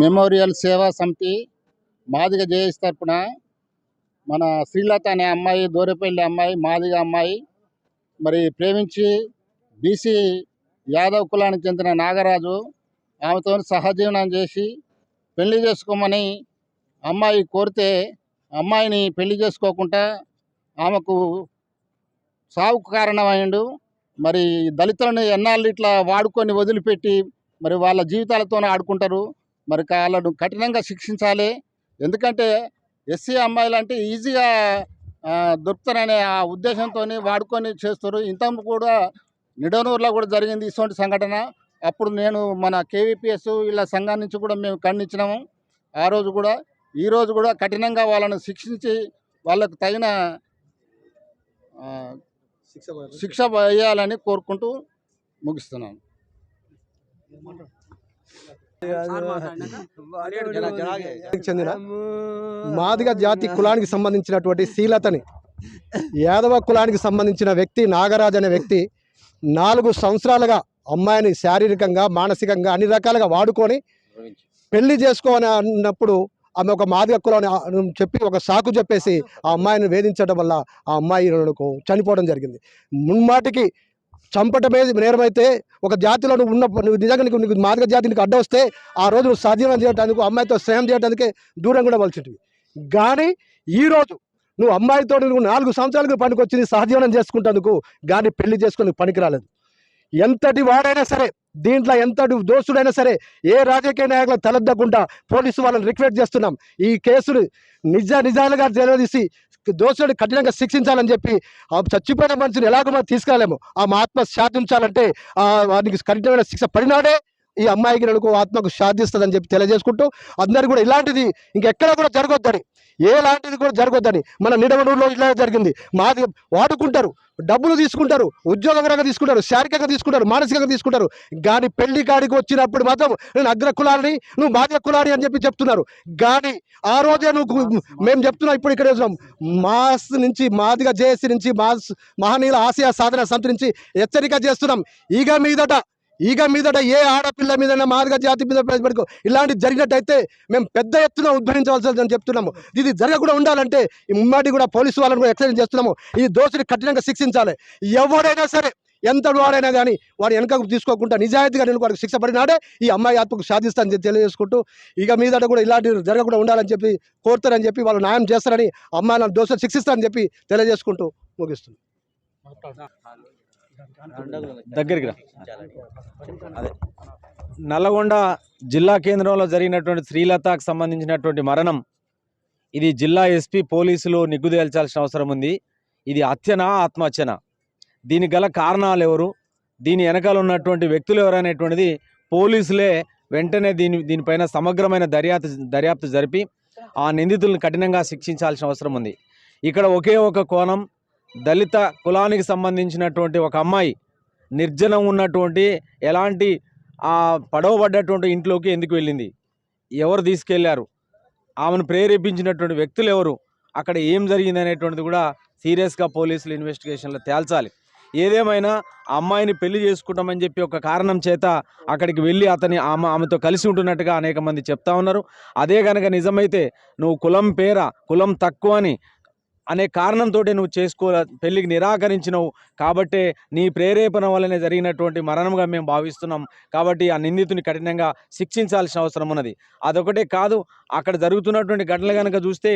Memorial సేవా సమితి Madiga JS తరపున మన శ్రీలత అనే అమ్మాయి, దూరపల్లి అమ్మాయి, మాదిగ అమ్మాయి మరి ప్రేమించి బీసీ యాదవ్ కులానికి చెందిన నాగరాజు ఆమెతో సహజీవనం చేసి పెళ్లి చేసుకోమని అమ్మాయి కోరితే అమ్మాయిని పెళ్లి చేసుకోకుండా ఆమెకు సావుకు కారణమైండు. మరి దళితులను ఎన్నాళ్ళు ఇట్లా వాడుకొని వదిలిపెట్టి మరి వాళ్ళ జీవితాలతోనే ఆడుకుంటారు. మరి వాళ్ళను కఠినంగా శిక్షించాలి. ఎందుకంటే ఎస్సీ అమ్మాయిలు అంటే ఈజీగా దొరుకుతారనే ఆ ఉద్దేశంతో వాడుకొని చేస్తారు. ఇంత కూడా నిడనూరులో కూడా జరిగింది ఇటువంటి సంఘటన. అప్పుడు నేను మన కేవీపీఎస్ ఇలా సంఘం నుంచి కూడా మేము ఖండించినాము. ఆ రోజు కూడా ఈరోజు కూడా కఠినంగా వాళ్ళను శిక్షించి వాళ్ళకు తగిన శిక్ష వేయాలని కోరుకుంటూ ముగిస్తున్నాను. చెందిన మాదిగ జాతి కులానికి సంబంధించినటువంటి శ్రీలతని యాదవ కులానికి సంబంధించిన వ్యక్తి నాగరాజ్ అనే వ్యక్తి 4 సంవత్సరాలుగా అమ్మాయిని శారీరకంగా, మానసికంగా అన్ని రకాలుగా వాడుకొని పెళ్లి చేసుకోని అన్నప్పుడు ఆమె ఒక మాదిగ కులం చెప్పి ఒక సాకు చెప్పేసి ఆ అమ్మాయిని వేధించడం వల్ల ఆ అమ్మాయి చనిపోవడం జరిగింది. మున్మాటికి చంపటమే నేరమైతే ఒక జాతిలో నువ్వు నిజంగా నీకు మాదిగ జాతి నీకు అడ్డం వస్తే ఆ రోజు నువ్వు సాధ్యం చేయడానికి అమ్మాయితో స్నేహం చేయడానికే దూరం కూడా వలసిటివి. కానీ ఈరోజు నువ్వు అమ్మాయితో నువ్వు 4 సంవత్సరాలకు పనికొచ్చింది సహజీవనం చేసుకుంటేందుకు, కానీ పెళ్లి చేసుకుని పనికి రాలేదు. ఎంతటి వాడైనా సరే, దీంట్లో ఎంతటి దోషుడైనా సరే, ఏ రాజకీయ నాయకులు తలెద్దకుండా పోలీసు వాళ్ళని రిక్వెస్ట్ చేస్తున్నాం. ఈ కేసులు నిజాలుగా తెలియదీసి దోషుడిని కఠినంగా శిక్షించాలని చెప్పి ఆ చచ్చిపోయిన మనిషిని ఎలాగో మనం తీసుకురాలేము. ఆ ఆత్మ శాంతించాలంటే వానికి కఠినమైన శిక్ష పడినాడే ఈ అమ్మాయికి నడుకు ఆత్మకు శాంతిస్తుందని చెప్పి తెలియజేసుకుంటూ అందరు కూడా ఇలాంటిది ఇంకెక్కడ కూడా జరగొద్దని, ఎలాంటిది కూడా జరగొద్దని. మన నిడమనూరులో ఇలా జరిగింది. మాది వాడుకుంటారు, డబ్బులు తీసుకుంటారు, ఉద్యోగంగా తీసుకుంటారు, శారీరకంగా తీసుకుంటారు, మానసికంగా తీసుకుంటారు. కానీ పెళ్లి కాడికి వచ్చినప్పుడు మాత్రం నేను అగ్ర కులాన్ని, నువ్వు మాదిగ కులాన్ని అని చెప్పి చెప్తున్నారు. కానీ ఆ రోజే మేము చెప్తున్నాం. ఇప్పుడు ఇక్కడ మాస్ నుంచి మాదిగ జేఏసీ నుంచి మహనీయుల ఆసియా సాధన సమితి నుంచి హెచ్చరిక చేస్తున్నాం. ఇక మీదట ఏ ఆడపిల్ల మీద మాదిగ జాతి మీద పెట్టుకో ఇలాంటి జరిగినట్టయితే మేము పెద్ద ఎత్తున ఉద్భవించవలసిందని చెప్తున్నాము. ఇది జరగకుండా ఉండాలంటే ఈ ముమ్మాటి కూడా పోలీసు వాళ్ళని కూడా హెచ్చరిక చేస్తున్నాము. ఈ దోషుని కఠినంగా శిక్షించాలి. ఎవరైనా సరే, ఎంత వాడైనా కానీ వాడు వెనకకు తీసుకోకుండా నిజాయితీగా నేను వాడికి శిక్ష పడినాడే ఈ అమ్మాయి ఆత్మకు సాధిస్తానని చెప్పి తెలియజేసుకుంటూ ఇక మీదట కూడా ఇలాంటివి జరగకుండా ఉండాలని చెప్పి కోరుతారని చెప్పి వాళ్ళు న్యాయం చేస్తారని, అమ్మాయిలను దోషులు శిక్షిస్తారని చెప్పి తెలియజేసుకుంటూ ముగిస్తుంది. దగ్గరికి అదే నల్లగొండ జిల్లా కేంద్రంలో జరిగినటువంటి శ్రీలతకు సంబంధించినటువంటి మరణం, ఇది జిల్లా ఎస్పీ పోలీసులు నిగ్గు తేల్చాల్సిన అవసరం ఉంది. ఇది హత్యనా ఆత్మహత్యనా, దీనికి గల కారణాలు ఎవరు, దీని వెనకాల ఉన్నటువంటి వ్యక్తులు ఎవరనేటువంటిది పోలీసులే వెంటనే దీనిపైన సమగ్రమైన దర్యాప్తు జరిపి ఆ నిందితులను కఠినంగా శిక్షించాల్సిన అవసరం ఉంది. ఇక్కడ ఒకే ఒక కోణం, దళిత కులానికి సంబంధించినటువంటి ఒక అమ్మాయి నిర్జనం ఉన్నటువంటి ఎలాంటి పడవబడ్డటువంటి ఇంట్లోకి ఎందుకు వెళ్ళింది, ఎవరు తీసుకెళ్లారు, ఆమెను ప్రేరేపించినటువంటి వ్యక్తులు ఎవరు, అక్కడ ఏం జరిగింది అనేటువంటిది కూడా సీరియస్గా పోలీసులు ఇన్వెస్టిగేషన్లో తేల్చాలి. ఏదేమైనా ఆ అమ్మాయిని పెళ్లి చేసుకుంటామని చెప్పి ఒక కారణం చేత అక్కడికి వెళ్ళి ఆమెతో కలిసి ఉంటున్నట్టుగా అనేక మంది చెప్తా ఉన్నారు. అదే కనుక నిజమైతే నువ్వు కులం తక్కువ అనే కారణంతో నువ్వు పెళ్లికి నిరాకరించినవు కాబట్టే నీ ప్రేరేపణ వల్లనే జరిగినటువంటి మరణంగా మేము భావిస్తున్నాం. కాబట్టి ఆ నిందితుని కఠినంగా శిక్షించాల్సిన అవసరం ఉన్నది. అదొకటే కాదు, అక్కడ జరుగుతున్నటువంటి ఘటనలు కనుక చూస్తే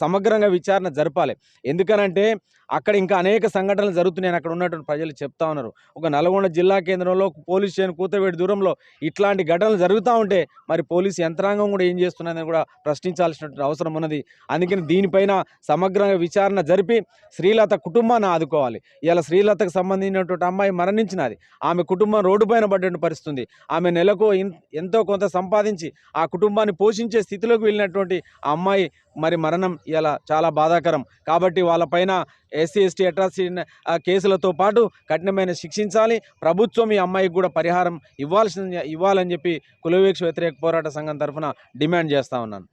సమగ్రంగా విచారణ జరపాలి. ఎందుకనంటే అక్కడ ఇంకా అనేక సంఘటనలు జరుగుతున్నాయని అక్కడ ఉన్నటువంటి ప్రజలు చెప్తా ఉన్నారు. ఒక నల్గొండ జిల్లా కేంద్రంలో పోలీస్ స్టేషన్ కూతవేడి దూరంలో ఇట్లాంటి ఘటనలు జరుగుతూ ఉంటే మరి పోలీసు యంత్రాంగం కూడా ఏం చేస్తున్నదని కూడా ప్రశ్నించాల్సినటువంటి అవసరం ఉన్నది. అందుకని దీనిపైన సమగ్రంగా విచారణ జరిపి శ్రీలత కుటుంబాన్ని ఆదుకోవాలి. ఇలా శ్రీలతకు సంబంధించినటువంటి అమ్మాయి మరణించినది, ఆమె కుటుంబం రోడ్డు పైన పడ్డ పరిస్థితుంది. ఆమె నెలకు ఎంతో కొంత సంపాదించి ఆ కుటుంబాన్ని పోషించే స్థితిలోకి వెళ్ళినటువంటి ఆ అమ్మాయి మరి మరణం ఇలా చాలా బాధాకరం. కాబట్టి వాళ్ళపైన ఎస్సీ ఎస్టీ అట్రాసిటీ కేసులతో పాటు కఠినమైన శిక్షించాలి. ప్రభుత్వం ఈ అమ్మాయికి కూడా పరిహారం ఇవ్వాలని చెప్పి కులవివక్ష వ్యతిరేక పోరాట సంఘం తరఫున డిమాండ్ చేస్తా ఉన్నాను.